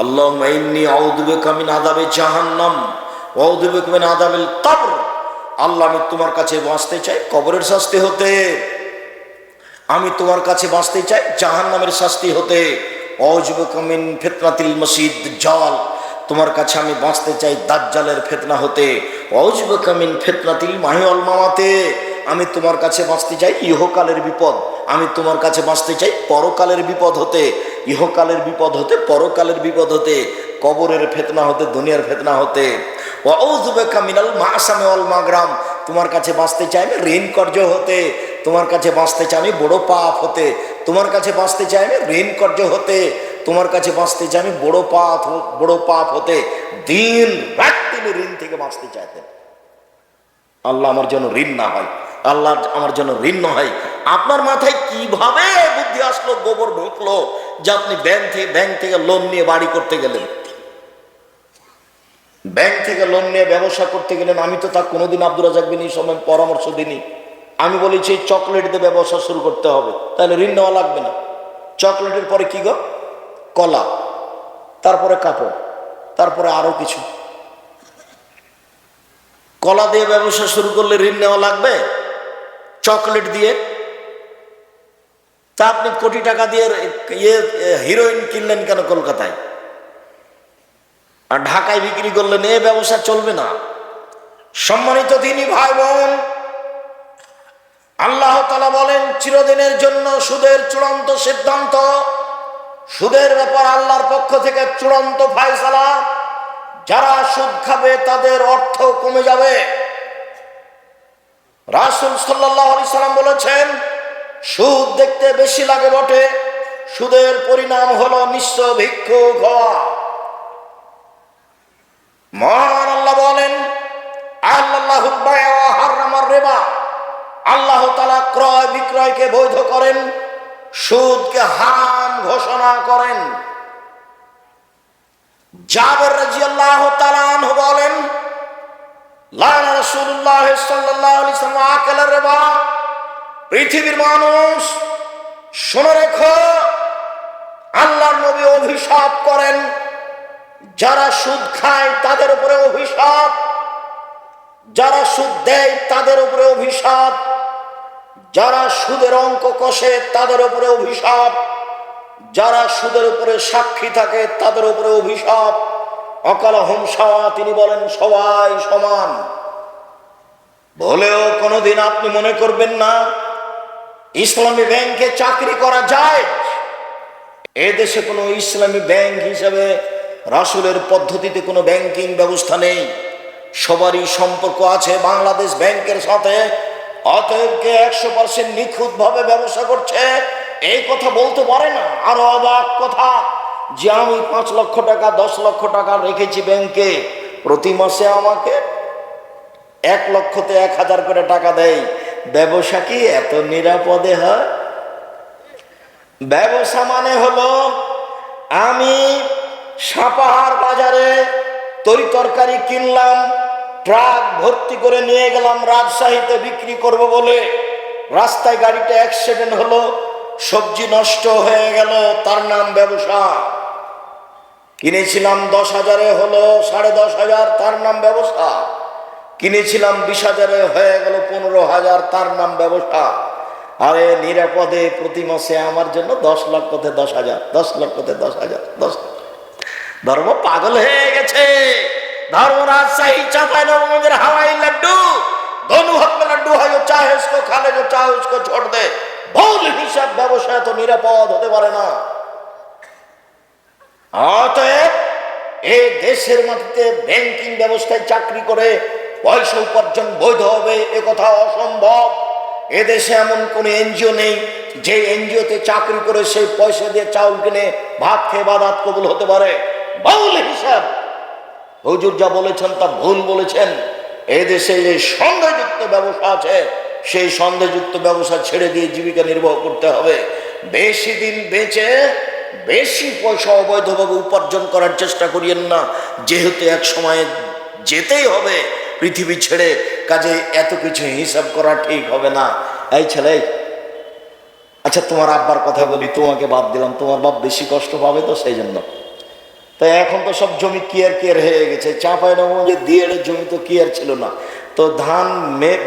আল্লাহুম্মা ইন্নী আউযু বিকা মিন আযাবি জাহান্নাম ওয়া আউযু বিকা মিন আযাবিল কবর। আল্লাহ, আমি তোমার কাছে বাঁচতে চাই কবরের শাস্তি হতে, আমি তোমার কাছে বাঁচতে চাই জাহান্নামের শাস্তি হতে। আউযু বিকা মিন ফিতনাতিল মসিহ দাজ্জাল, তোমার কাছে আমি বাঁচতে চাই দাজ্জালের ফিতনা হতে। আউযু বিকা মিন ফিতনাতিল মাহি ওয়াল মামাতে, আমি তোমার কাছে বাঁচতে চাই ইহকালের বিপদ, আমি তোমার কাছে বাঁচতে চাই পরকালের বিপদ হতে। ইহকালের বিপদ হতে, পরকালের বিপদ হতে, কবরের ফিতনা হতে, দুনিয়ার ফিতনা হতে। ওয়া আউযু বিকা মিনাল মাসামি ওয়াল মাগরাম, তোমার কাছে বাঁচতে চাই আমি ঋণ কর্য হতে, তোমার কাছে বাঁচতে চাই আমি বড় পাপ হতে, তোমার কাছে বাঁচতে চাই আমি ঋণ কর্য হতে, তোমার কাছে বাঁচতে চাই আমি বড় পাপ হতে। দিন রাত তিনি ঋণ থেকে বাঁচতে চাইতেন। আল্লাহ আমার জন্য ঋণ না হয়, আল্লাহ আমার জন্য ঋণ না হয়। আপনার মাথায় কিভাবে বুদ্ধি আসলো, গোবর ঢুকলো যে আপনি ব্যাংক থেকে লোন নিয়ে বাড়ি করতে গেলেন, ব্যাংক থেকে লোন নিয়ে ব্যবসা করতে গেলেন? আমি তো তা কোনোদিন আব্দুর রাজ্জাক বিন সময় পরামর্শ দিইনি। আমি বলেছি চকলেট দিয়ে ব্যবসা শুরু করতে হবে, তাহলে ঋণ নেওয়া লাগবে না। চকলেটের পরে কি গো? কলা, তারপরে কাপড়, তারপরে আরো কিছু। কলা দিয়ে ব্যবসা শুরু করলে ঋণ নেওয়া লাগবে? চকলেট দিয়ে? তা আপনি কোটি টাকা দিয়ে হিরোইন কিনলেন কেন কলকাতায়, আর ঢাকায় বিক্রি করলেন? এ ব্যবসা চলবে না। সম্মানিত দিনী ভাই বোন, আল্লাহ তাআলা বলেন চিরদিনের জন্য সুদের চূড়ান্ত সিদ্ধান্ত, সুদের ব্যাপার আল্লাহর পক্ষ থেকে চূড়ান্ত ফায়সালা। যারা সুদ খাবে তাদের অর্থ কমে যাবে। রাসূল সাল্লাল্লাহু আলাইহি সাল্লাম বলেছেন, সুদ দেখতে বেশি লাগে বটে, সুদের পরিণাম হলো নিঃস্ব ভিক্ষুক হওয়া। মহান আল্লাহ বলেন, আল্লাহুল বাই'a ওয়া হারামার রিবা, আল্লাহ তাআলা ক্রয় বিক্রয়কে বৈধ করেন, সুদকে হারাম ঘোষণা করেন। জাবের রাদিয়াল্লাহু তাআলা আনহু বলেন, লানা রাসূলুল্লাহ সাল্লাল্লাহু আলাইহি ওয়াসাল্লাম আকালা রিবা। পৃথিবীর মানুষ শুনে রেখো, আল্লাহর নবী অভিশাপ করেন যারা সুদ খায় তাদের উপরে অভিশাপ, যারা সুদ দেয় তাদের উপরে অভিশাপ, যারা সুদের অঙ্ক কষে তাদের উপরে অভিশাপ, যারা সুদের উপরে সাক্ষী থাকে তাদের উপরে অভিশাপ। অকালহুম সাওয়া, তিনি বলেন সবাই সমান। বলেও কোনোদিন আপনি মনে করবেন না ইসলামী ব্যাংকে চাকরি করা যায়। এ দেশে কোনো ইসলামী ব্যাংক হিসাবে রাসূলের পদ্ধতিতে কোনো ব্যাংকিং ব্যবস্থা নেই। সবারই সম্পর্ক আছে বাংলাদেশ ব্যাংকের সাথে। অতএব কে 100% নিখুঁত ভাবে ব্যবসা করছে এই কথা বলতে পারে না। আরো অবাক কথা যে আমি 5 লক্ষ টাকা 10 লক্ষ টাকা রেখেছি ব্যাংকে, প্রতি মাসে আমাকে 1 লক্ষতে 1000 করে টাকা দেয়। ব্যবসা কি এত নিরাপদে হয়? ব্যবসা মানে হলো আমি সাপাহার বাজারে তরি তরকারি কিনলাম, ট্রাক ভর্তি করে নিয়ে গেলাম রাজশাহীতে বিক্রি করব বলে, রাস্তায় গাড়িটা অ্যাক্সিডেন্ট হলো, সবজি নষ্ট হয়ে গেল, তার নাম ব্যবসা। কিনেছিলাম 10,000-এ হলো 10,500, তার নাম ব্যবসা। কিনেছিলাম 20,000-এ হয়ে গেল 15,000, তার নাম ব্যবসা। আরে নিরাপদে প্রতি মাসে আমার জন্য 10 লক্ষতে 10,000, 10 লক্ষতে 10,000, 10। ধর্ম পাগল হয়ে গেছে। धर्म राजशाही चांपाइनबाबगंज हवाई लड्डू, दोनों हाथ में लड्डू है, जो चाहे उसको खा ले, जो चाहे उसको छोड़ दे। ভুল হিসাব ব্যবসায় তো নিরাপদ হতে পারে না। অতএব এই দেশের মাটিতে ব্যাংকিং ব্যবস্থায় চাকরি করে পয়সা উপার্জন বৈধ হবে এ কথা অসম্ভব। এদেশে এমন কোন এনজিও নেই যে এনজিওতে চাকরি করে সেই পয়সা দিয়ে চাউল কিনে ভাত খেয়ে বাদাত কবুল হতে পারে। ভুল হিসাব। হুজুর যা বলেছেন তা ভুল বলেছেন। এদেশে যে সন্দেহযুক্ত ব্যবসা আছে সেই সন্দেহযুক্ত ব্যবসা ছেড়ে দিয়ে জীবিকা নির্বাহ করতে হবে। বেশি দিন বেঁচে বেশি পয়সা অবৈধভাবে উপার্জন করার চেষ্টা করিয়েন না, যেহেতু এক সময় যেতেই হবে পৃথিবী ছেড়ে। কাজে এত কিছু হিসাব করা ঠিক হবে না। এই ছেলে, আচ্ছা তোমার আব্বার কথা বলি, তোমাকে বাদ দিলাম, তোমার বাপ বেশি কষ্ট পাবে তো সেই জন্য। তো এখন তো সব জমি কিয়ার কিয়ার হয়ে গেছে। চাঁপাইনবাবগঞ্জে দিয়ে জমি তো কিয়ার ছিল না, তো ধান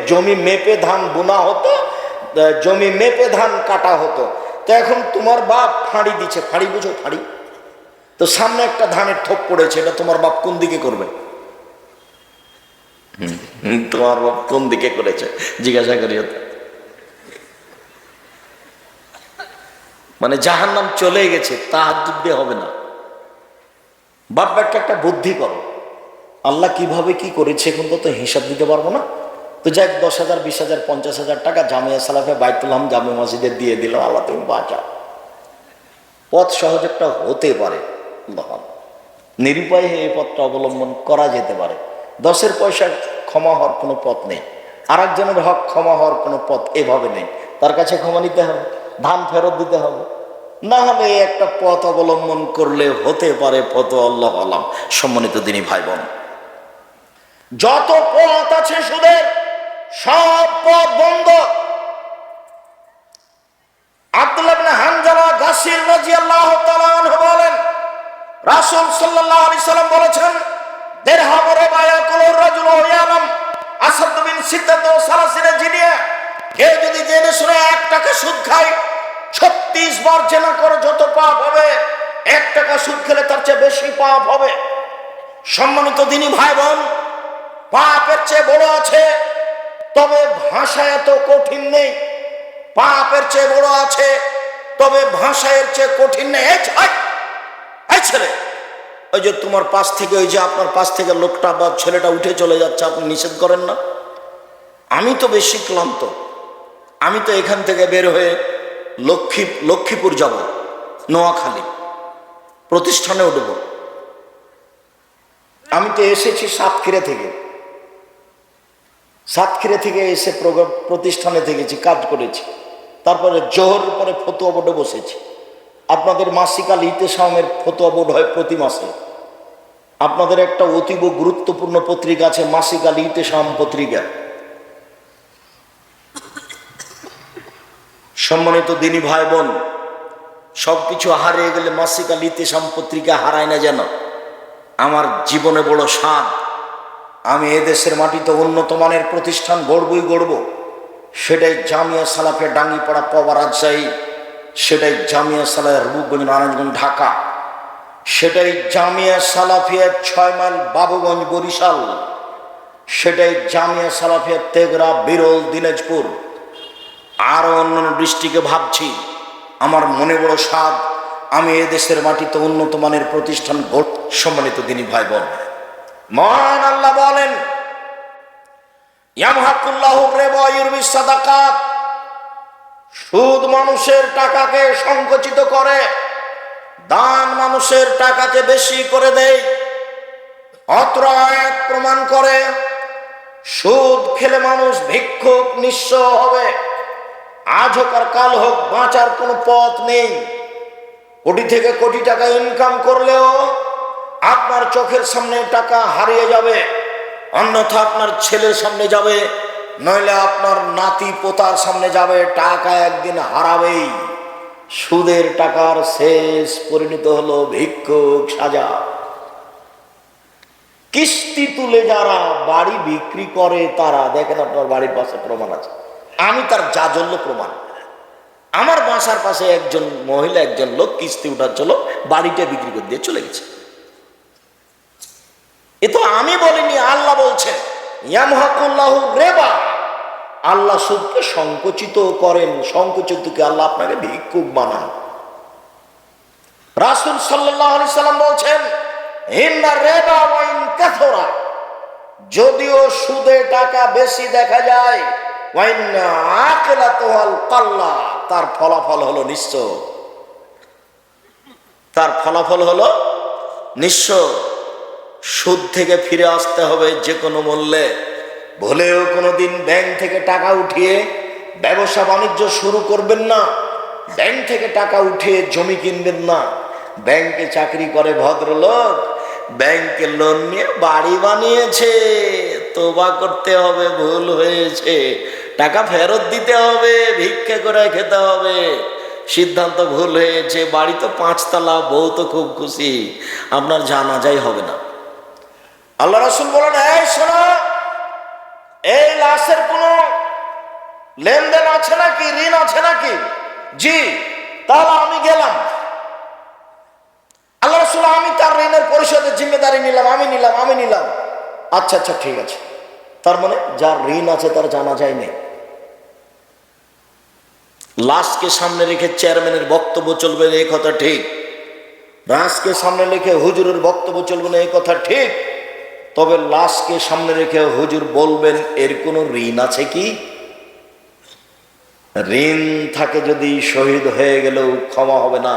জমি মেপে ধান বোনা হতো, জমি মেপে ধান কাটা হতো। তো এখন তোমার বাপ ফাঁড়ি দিচ্ছে, ফাঁড়ি বুঝো ফাঁড়ি, তো সামনে একটা ধানের থোপ পড়েছে, এটা তোমার বাপ কোন দিকে করবে? তোমার বাপ কোন দিকে করেছে জিজ্ঞাসা করি। মানে জাহান্নাম চলে গেছে, তাহাজ্জুদ দিয়ে হবে না। বাপ বেটা একটা বুদ্ধি করো, আল্লাহ কিভাবে কি করেছে এখন তো হিসাব দিতে পারবো না, তো যাক 10,000 20,000 50,000 টাকা জামিয়া সালাফে বাইতুল হাম জামে মসজিদে দিয়ে দিল, আল্লাহ তুমি বাঁচাও। পথ সহজ একটা হতে পারে, নিরুপায় এই পথটা অবলম্বন করা যেতে পারে। 10 পয়সা ক্ষমা হওয়ার কোনো পথ নেই, আর একজনের হক ক্ষমা হওয়ার কোনো পথ এভাবে নেই। তার কাছে ক্ষমা নিতে হবে, ধান ফেরত দিতে হবে, না হলে একটা পথ অবলম্বন করলে হতে পারে পথ আল্লাহ আলাম। সম্মানিত দিনী ভাই বোন, যত পথ আছে সুদের সব পথ বন্ধ। আব্দুল্লাহ ইবনে হানজালা গাসির রাদিয়াল্লাহু তাআলা আনহু বলেন, রাসূল সাল্লাল্লাহু আলাইহি সাল্লাম বলেছেন, দিরহাম রিবা ইয়াকুলু রাজুলু ইয়ালাম আসাদ মিন সিত্তাতি ওয়া সালাসিনা জিনিয়া। কেউ যদি জেনে শুনে 1 টাকা সুদ খায়, 36 বার জেনা করে যত পাপ হবে, 1 টাকা সুদ খেলে তার চেয়ে বেশি পাপ হবে। সম্মানিত দিনী ভাই বোন, পাপের চেয়ে বড় আছে, তবে ভাষা এত কঠিন নেই। পাপের চেয়ে বড় আছে, তবে ভাষা এর চেয়ে কঠিন নেই। এই ছেলে, ওই যে তোমার পাশ থেকে, ওই যে আপনার পাশ থেকে লোকটা বা ছেলেটা উঠে চলে যাচ্ছে, আপনি নিষেধ করেন না? আমি তো বেশি ক্লান্ত, আমি তো এখান থেকে বের হয়ে লক্ষ্মীপুর যাব, নোয়াখালী প্রতিষ্ঠানে উঠব। আমি তো এসেছি সাতক্ষীরা থেকে এসে প্রতিষ্ঠানে থেকেছি, কাজ করেছি, তারপরে জোহর পরে ফতুয়া বোর্ডে বসেছি। আপনাদের মাসিক আল ইতেসামের ফতুয়া বোর্ড হয় প্রতি মাসে। আপনাদের একটা অতীব গুরুত্বপূর্ণ পত্রিকা আছে, মাসিক আল ইতেসাম পত্রিকা। সম্মানিত দিনী ভাই বোন, সবকিছু হারিয়ে গেলে মাসিক আল ইতেসাম পত্রিকা হারায় না যেন। আমার জীবনে বড় স্বাদ, আমি এদেশের মাটিতে উন্নত মানের প্রতিষ্ঠান গড়বই গড়ব। সেটাই জামিয়া সালাফিয়া ডাঙ্গিপাড়া পবা রাজশাহী, সেটাই জামিয়া সালাফিয়া রূপগঞ্জ নারায়ণগঞ্জ ঢাকা, সেটাই জামিয়া সালাফিয়া 6 মাইল বাবুগঞ্জ বরিশাল, সেটাই জামিয়া সালাফিয়া তেঘরা বিরল দিনাজপুর, আরো অন্যান্য ডিস্ট্রিক্টে ভাবছি। আমার মনে বড় স্বাদ, আমি এদেশের মাটিতে উন্নত মানের প্রতিষ্ঠান গড়ব। সম্মানিত দিনী ভাই বোন, মহান আল্লাহ বলেন, ইয়ামহাকুল্লাহুর রিবা ওয়া ইউরবিস সাদাকাত। সুদ মানুষের টাকাকে সংকুচিত করে, দান মানুষের টাকাকে বেশি করে দেয়। অত্র আয়াত প্রমাণ করে সুদ খেলে মানুষ ভিক্ষুক নিঃস্ব হবে। আজ হোক আর কাল হোক, বাঁচার কোনো পথ নেই। কোটি থেকে কোটি টাকা ইনকাম করলেও আপনার চোখের সামনে টাকা হারিয়ে যাবে, অন্যথা আপনার ছেলের সামনে যাবে, নইলে আপনার নাতি পোতার সামনে যাবে। টাকা একদিন হারাবেই। সুদের টাকার শেষ পরিণত হলো ভিক্ষুক সাজা। কিস্তি তুলে যারা বাড়ি বিক্রি করে তারা, দেখেন আপনার বাড়ির পাশে প্রমাণ আছে, আমি তার জাজল্য প্রমাণ। আমার বাসার পাশে একজন মহিলা, একজন লোক কিস্তি উঠাচ্ছিল, বাড়িটা বিক্রি করে দিয়ে চলে গেছে। এ তো আমি বলিনি, আল্লাহ বলছেন, ইয়ামহাকুল্লাহু রিবা। আল্লাহ সুদকে সংকুচিত করেন, সংকুচিতকে আল্লাহ আপনাকে ভিক্ষুক বানান। রাসূল সাল্লাল্লাহু আলাইহি সাল্লাম বলছেন, ইন্না রিবা ওয়া ইন কাসরা। যদিও সুদে টাকা বেশি দেখা যায়, ওয়া ইন্না আকিলাতুল কাল্লা, তার ফলাফল হলো নিঃস্ব। তার ফলাফল হলো নিঃস্ব। সুদ থেকে ফিরে আসতে হবে যে কোনো মূল্যে। ভুলেও কোনোদিন ব্যাংক থেকে টাকা উঠিয়ে ব্যবসা বাণিজ্য শুরু করবেন না। ব্যাংক থেকে টাকা উঠিয়ে জমি কিনবেন না। ব্যাংকে চাকরি করে ভদ্রলোক, ব্যাংকে লোন নিয়ে বাড়ি বানিয়েছে, তোবা করতে হবে, ভুল হয়েছে, টাকা ফেরত দিতে হবে, ভিক্ষা করে খেতে হবে। সিদ্ধান্ত ভুল হয়েছে, বাড়ি তো 5 তলা, বউ তো খুব খুশি, আপনার জানাজাই হবে না। আল্লাহ রাসূল বলেন, এই শোনো, এই লাশের কোনো লেনদেন আছে নাকি, ঋণ আছে নাকি? জি। তাহলে আমি গেলাম। আল্লাহ রাসূল, আমি তার ঋণের পরিশোধের জিম্মেদারি নিলাম, আমি নিলাম। আচ্ছা আচ্ছা, ঠিক আছে। তার মানে যার ঋণ আছে তার জানাজাই নেই। লাশকে সামনে রেখে চেয়ারম্যানের বক্তব্য চলবে না, এই কথা ঠিক। লাশকে সামনে রেখে হুজুরের বক্তব্য চলবে না, এই কথা ঠিক। তবে লাশকে সামনে রেখে হুজুর বলবেন, এর কোনো ঋণ আছে কি? ঋণ থাকে যদি শহীদ হয়ে গেলেও ক্ষমা হবে না।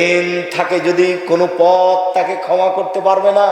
ঋণ থাকে যদি কোনো পথ তাকে ক্ষমা করতে পারবে না।